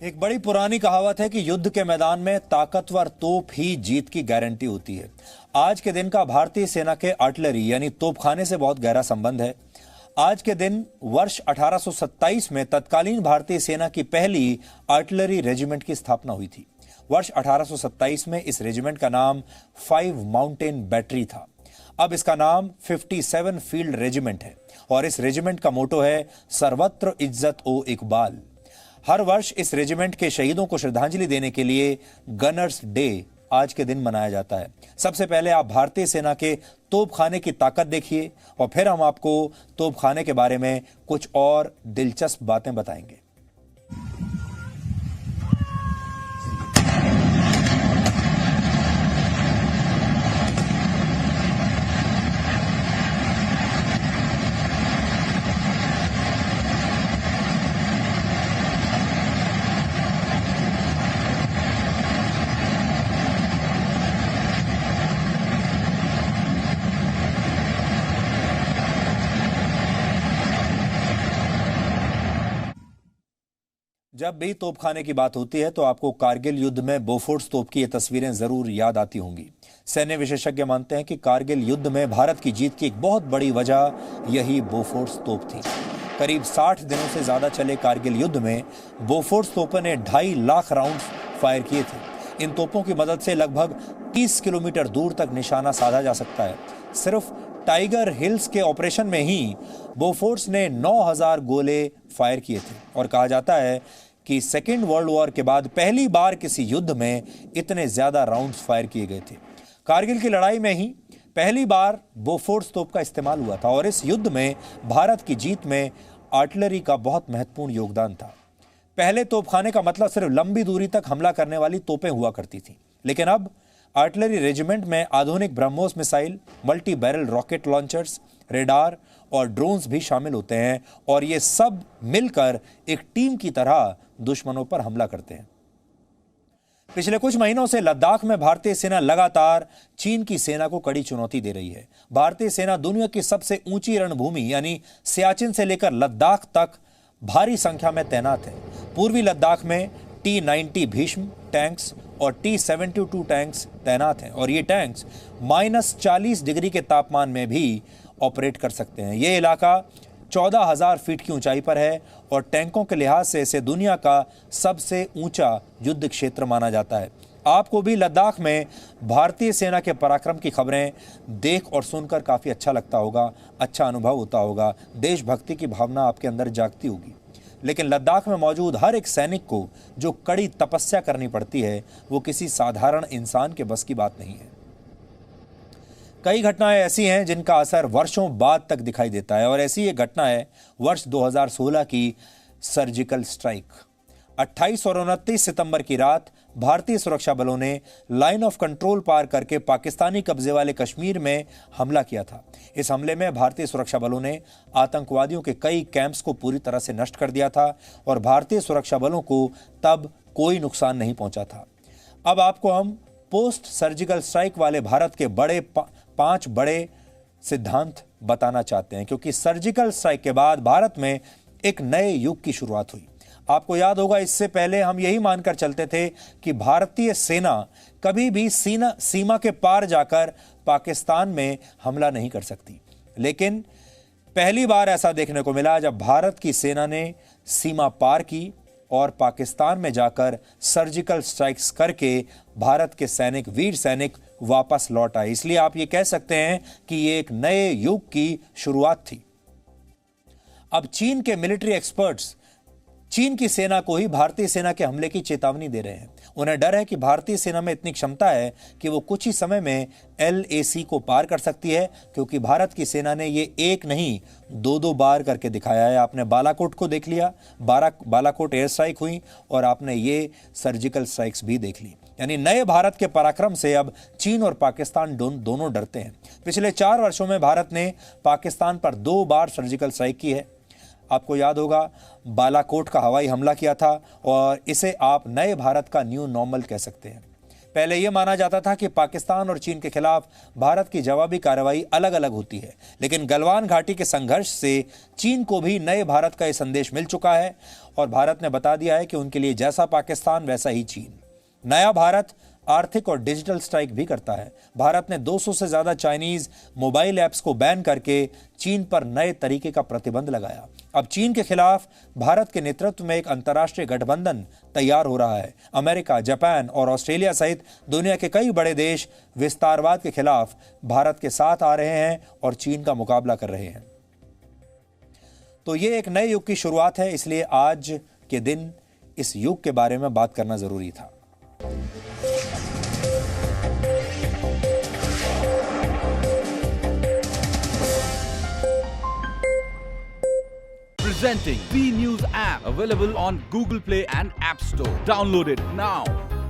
एक बड़ी पुरानी कहावत है कि युद्ध के मैदान में ताकतवर तोप ही जीत की गारंटी होती है। आज के दिन का भारतीय सेना के आर्टिलरी यानी तोपखाने से बहुत गहरा संबंध है। आज के दिन वर्ष 1827 में तत्कालीन भारतीय सेना की पहली आर्टिलरी रेजिमेंट की स्थापना हुई थी। वर्ष 1827 में इस रेजिमेंट का नाम 5 माउंटेन बैटरी था। अब इसका नाम 57 फील्ड रेजिमेंट है और इस रेजिमेंट का मोटो है सर्वत्र इज्जत ओ इकबाल। हर वर्ष इस रेजिमेंट के शहीदों को श्रद्धांजलि देने के लिए गनर्स डे आज के दिन मनाया जाता है। सबसे पहले आप भारतीय सेना के तोपखाने की ताकत देखिए और फिर हम आपको तोपखाने के बारे में कुछ और दिलचस्प बातें बताएंगे। जब भी तोपखाने की बात होती है तो आपको कारगिल युद्ध में बोफोर्स तोप की ये तस्वीरें जरूर याद आती होंगी। सैन्य विशेषज्ञ मानते हैं कि कारगिल युद्ध में भारत की जीत की एक बहुत बड़ी वजह यही बोफोर्स तोप थी। करीब 60 दिनों से ज्यादा चले कारगिल युद्ध में बोफोर्स तोपों ने 2.5 लाख राउंड फायर किए थे। इन तोपों की मदद से लगभग 30 किलोमीटर दूर तक निशाना साधा जा सकता है। सिर्फ टाइगर हिल्स के ऑपरेशन में ही बोफोर्स ने 9000 गोले फायर किए थे और कहा जाता है कि सेकेंड वर्ल्ड वॉर के बाद पहली बार किसी युद्ध में इतने ज्यादा राउंड्स फायर किए गए थे। कारगिल की लड़ाई में ही पहली बार बोफोर्स तोप का इस्तेमाल हुआ था और इस युद्ध में भारत की जीत में आर्टिलरी का बहुत महत्वपूर्ण योगदान था। पहले तोपखाने का मतलब सिर्फ लंबी दूरी तक हमला करने वाली तोपें हुआ करती थी, लेकिन अब आर्टिलरी रेजिमेंट में आधुनिक BrahMos missile, multi barrel rocket launchers, radar और ड्रोन्स भी शामिल होते हैं और ये सब मिलकर एक टीम की तरह दुश्मनों पर हमला करते हैं। पिछले कुछ महीनों से लद्दाख में भारतीय सेना लगातार चीन की सेना को कड़ी चुनौती दे रही है। भारतीय सेना दुनिया की सबसे ऊंची रणभूमि यानी सियाचिन से लेकर लद्दाख तक भारी संख्या में तैनात है। पूर्वी लद्दाख में T-90 भीष्म टैंक्स और T-72 टैंक्स तैनात हैं और ये टैंक्स -40 डिग्री के तापमान में भी ऑपरेट कर सकते हैं। ये इलाका 14,000 फीट की ऊंचाई पर है और टैंकों के लिहाज से इसे दुनिया का सबसे ऊंचा युद्ध क्षेत्र माना जाता है। आपको भी लद्दाख में भारतीय सेना के पराक्रम की खबरें देख और सुनकर काफ़ी अच्छा लगता होगा, अच्छा अनुभव होता होगा, देशभक्ति की भावना आपके अंदर जागती होगी। लेकिन लद्दाख में मौजूद हर एक सैनिक को जो कड़ी तपस्या करनी पड़ती है वो किसी साधारण इंसान के बस की बात नहीं है। कई घटनाएं ऐसी हैं जिनका असर वर्षों बाद तक दिखाई देता है और ऐसी एक घटना है वर्ष 2016 की सर्जिकल स्ट्राइक। 28 और 29 सितंबर की रात भारतीय सुरक्षा बलों ने लाइन ऑफ कंट्रोल पार करके पाकिस्तानी कब्जे वाले कश्मीर में हमला किया था। इस हमले में भारतीय सुरक्षा बलों ने आतंकवादियों के कई कैंप्स को पूरी तरह से नष्ट कर दिया था और भारतीय सुरक्षा बलों को तब कोई नुकसान नहीं पहुंचा था। अब आपको हम पोस्ट सर्जिकल स्ट्राइक वाले भारत के पांच बड़े सिद्धांत बताना चाहते हैं, क्योंकि सर्जिकल स्ट्राइक के बाद भारत में एक नए युग की शुरुआत हुई। आपको याद होगा, इससे पहले हम यही मानकर चलते थे कि भारतीय सेना कभी भी सीमा के पार जाकर पाकिस्तान में हमला नहीं कर सकती, लेकिन पहली बार ऐसा देखने को मिला जब भारत की सेना ने सीमा पार की और पाकिस्तान में जाकर सर्जिकल स्ट्राइक्स करके भारत के सैनिक, वीर सैनिक वापस लौट आए। इसलिए आप ये कह सकते हैं कि ये एक नए युग की शुरुआत थी। अब चीन के मिलिट्री एक्सपर्ट्स चीन की सेना को ही भारतीय सेना के हमले की चेतावनी दे रहे हैं। उन्हें डर है कि भारतीय सेना में इतनी क्षमता है कि वो कुछ ही समय में LAC को पार कर सकती है, क्योंकि भारत की सेना ने ये एक नहीं 2-2 बार करके दिखाया है। आपने बालाकोट को देख लिया, बालाकोट एयर स्ट्राइक हुई और आपने ये सर्जिकल स्ट्राइक्स भी देख ली। यानी नए भारत के पराक्रम से अब चीन और पाकिस्तान दोनों डरते हैं। पिछले 4 वर्षों में भारत ने पाकिस्तान पर 2 बार सर्जिकल स्ट्राइक की है। आपको याद होगा, बालाकोट का हवाई हमला किया था और इसे आप नए भारत का न्यू नॉर्मल कह सकते हैं। पहले यह माना जाता था कि पाकिस्तान और चीन के खिलाफ भारत की जवाबी कार्रवाई अलग अलग होती है, लेकिन गलवान घाटी के संघर्ष से चीन को भी नए भारत का यह संदेश मिल चुका है और भारत ने बता दिया है कि उनके लिए जैसा पाकिस्तान वैसा ही चीन। नया भारत आर्थिक और डिजिटल स्ट्राइक भी करता है। भारत ने 200 से ज्यादा चाइनीज मोबाइल ऐप्स को बैन करके चीन पर नए तरीके का प्रतिबंध लगाया। अब चीन के खिलाफ भारत के नेतृत्व में एक अंतर्राष्ट्रीय गठबंधन तैयार हो रहा है। अमेरिका, जापान और ऑस्ट्रेलिया सहित दुनिया के कई बड़े देश विस्तारवाद के खिलाफ भारत के साथ आ रहे हैं और चीन का मुकाबला कर रहे हैं। तो ये एक नए युग की शुरुआत है, इसलिए आज के दिन इस युग के बारे में बात करना जरूरी था। Presenting B News app, available on Google Play and App Store. Download it now.